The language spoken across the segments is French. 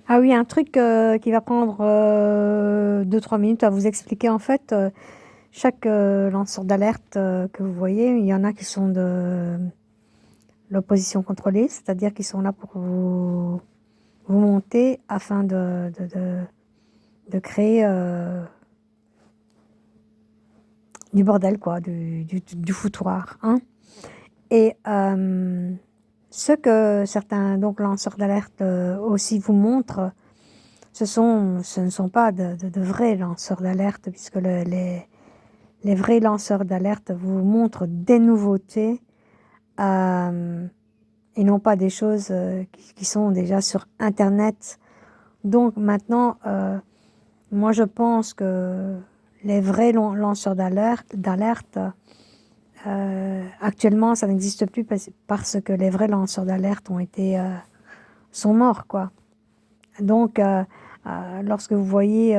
Ah oui, un truc qui va prendre 2-3 minutes à vous expliquer. En fait, chaque lanceur d'alerte que vous voyez, il y en a qui sont de l'opposition contrôlée, c'est-à-dire qui sont là pour vous monter afin de créer du bordel, quoi, du foutoir, hein. Et ce que certains donc lanceurs d'alerte aussi vous montrent, ce ne sont pas de vrais lanceurs d'alerte, puisque les vrais lanceurs d'alerte vous montrent des nouveautés et non pas des choses qui sont déjà sur Internet. Donc maintenant, moi je pense que les vrais lanceurs d'alerte, actuellement ça n'existe plus parce que les vrais lanceurs d'alerte sont morts, quoi. Donc lorsque vous voyez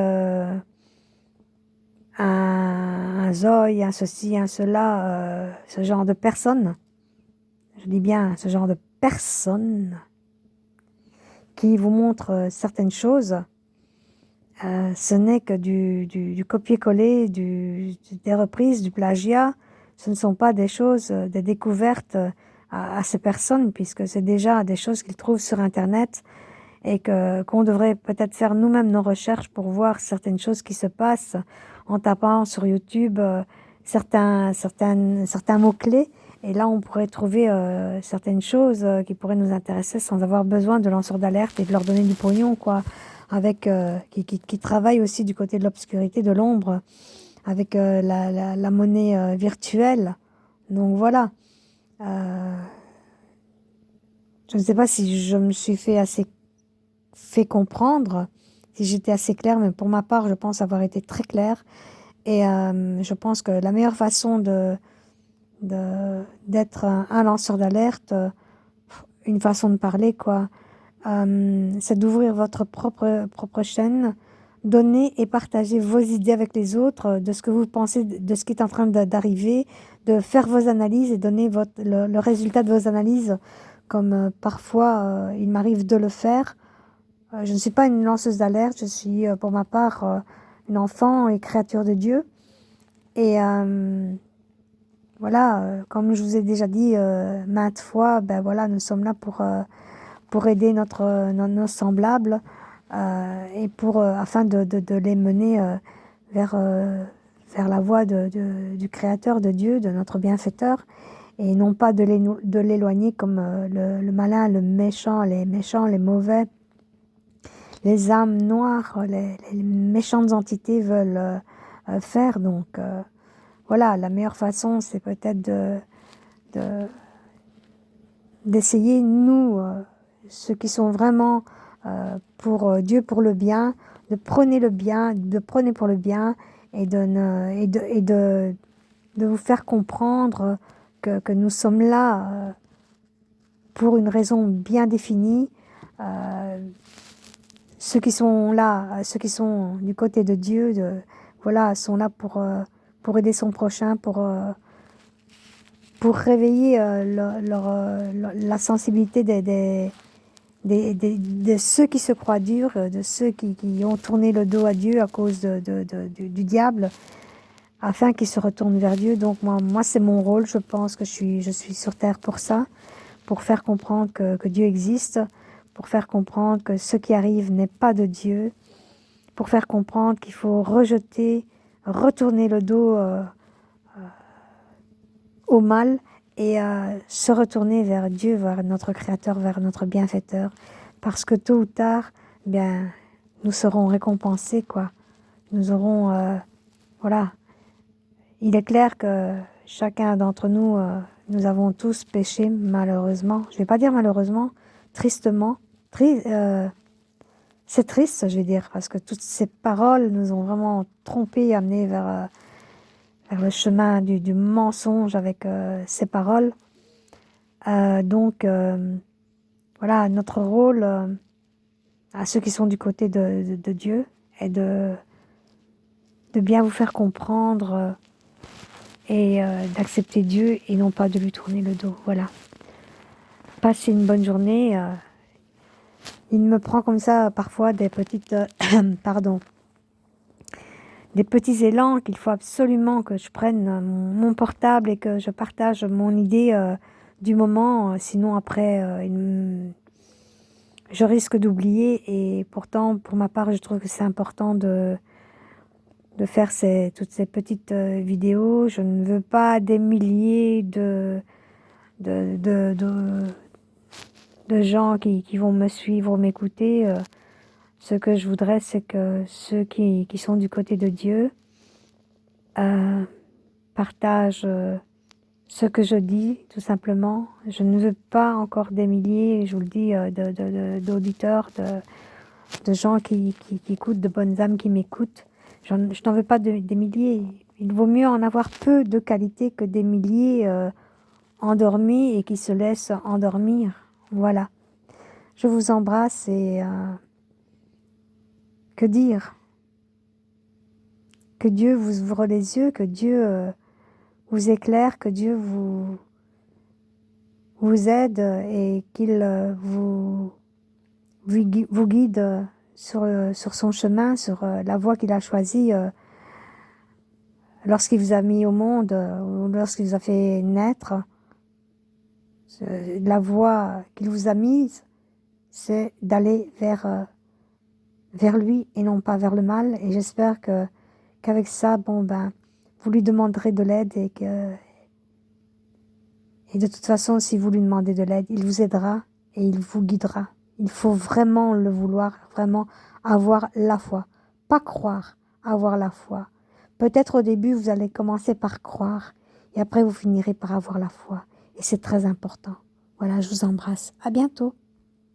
un Zoï, un ceci, un cela, ce genre de personnes, je dis bien ce genre de personnes qui vous montrent certaines choses, ce n'est que du copier-coller, des reprises, du plagiat. Ce ne sont pas des choses, des découvertes à ces personnes, puisque c'est déjà des choses qu'ils trouvent sur Internet et qu'on devrait peut-être faire nous-mêmes nos recherches pour voir certaines choses qui se passent en tapant sur YouTube certains mots-clés. Et là, on pourrait trouver certaines choses qui pourraient nous intéresser sans avoir besoin de lanceurs d'alerte et de leur donner du pognon, quoi. Avec, qui travaillent aussi du côté de l'obscurité, de l'ombre, avec la monnaie virtuelle. Donc voilà. Je ne sais pas si je me suis fait comprendre, si j'étais assez claire, mais pour ma part, je pense avoir été très claire. Et je pense que la meilleure façon d'être un lanceur d'alerte, une façon de parler, quoi, c'est d'ouvrir votre propre chaîne, donner et partager vos idées avec les autres, de ce que vous pensez, de ce qui est en train d'arriver, de faire vos analyses et donner le résultat de vos analyses, comme parfois il m'arrive de le faire. Je ne suis pas une lanceuse d'alerte, je suis pour ma part une enfant et créature de Dieu. Et voilà, comme je vous ai déjà dit maintes fois, ben voilà, nous sommes là pour aider nos semblables et afin de les mener vers, vers la voie du Créateur, de Dieu, de notre bienfaiteur, et non pas de l'éloigner comme le malin, le méchant, les mauvais, les âmes noires, les méchantes entités veulent faire. Donc voilà, la meilleure façon, c'est peut-être de- d'essayer, nous, ceux qui sont vraiment pour Dieu, pour le bien, de prôner le bien, de prôner pour le bien et de vous faire comprendre que nous sommes là pour une raison bien définie. Ceux qui sont là, ceux qui sont du côté de Dieu, voilà, sont là pour aider son prochain, pour réveiller la sensibilité de ceux qui se croient durs, de ceux qui ont tourné le dos à Dieu à cause du diable, afin qu'ils se retournent vers Dieu. Donc moi c'est mon rôle, je pense que je suis sur terre pour ça, pour faire comprendre que Dieu existe, pour faire comprendre que ce qui arrive n'est pas de Dieu, pour faire comprendre qu'il faut rejeter, retourner le dos au mal et se retourner vers Dieu, vers notre Créateur, vers notre bienfaiteur, parce que tôt ou tard, bien, nous serons récompensés, quoi. Nous aurons, voilà. Il est clair que chacun d'entre nous, nous avons tous péché, malheureusement. Je ne vais pas dire malheureusement, tristement. C'est triste, je vais dire, parce que toutes ces paroles nous ont vraiment trompés, amenés vers le chemin du mensonge avec ces paroles. Donc, voilà, notre rôle à ceux qui sont du côté de Dieu est de bien vous faire comprendre et d'accepter Dieu et non pas de lui tourner le dos. Voilà. Passez une bonne journée Il me prend comme ça parfois des petites, pardon, des petits élans qu'il faut absolument que je prenne mon portable et que je partage mon idée du moment. Sinon après, je risque d'oublier. Et pourtant, pour ma part, je trouve que c'est important de faire toutes ces petites vidéos. Je ne veux pas des milliers de, de, de, de gens qui vont me suivre ou m'écouter. Ce que je voudrais, c'est que ceux qui sont du côté de Dieu partagent ce que je dis, tout simplement. Je ne veux pas encore des milliers, je vous le dis, d'auditeurs, de gens qui écoutent, de bonnes âmes qui m'écoutent. Je n'en veux pas des milliers. Il vaut mieux en avoir peu de qualité que des milliers endormis et qui se laissent endormir. Voilà. Je vous embrasse et que dire? Que Dieu vous ouvre les yeux, que Dieu vous éclaire, que Dieu vous aide et qu'il vous guide sur son chemin, sur la voie qu'il a choisie lorsqu'il vous a mis au monde ou lorsqu'il vous a fait naître. La voie qu'il vous a mise, c'est d'aller vers lui et non pas vers le mal. Et j'espère qu'avec ça, vous lui demanderez de l'aide et de toute façon, si vous lui demandez de l'aide, il vous aidera et il vous guidera. Il faut vraiment le vouloir, vraiment avoir la foi. Pas croire, avoir la foi. Peut-être au début, vous allez commencer par croire et après, vous finirez par avoir la foi. Et c'est très important. Voilà, je vous embrasse. À bientôt.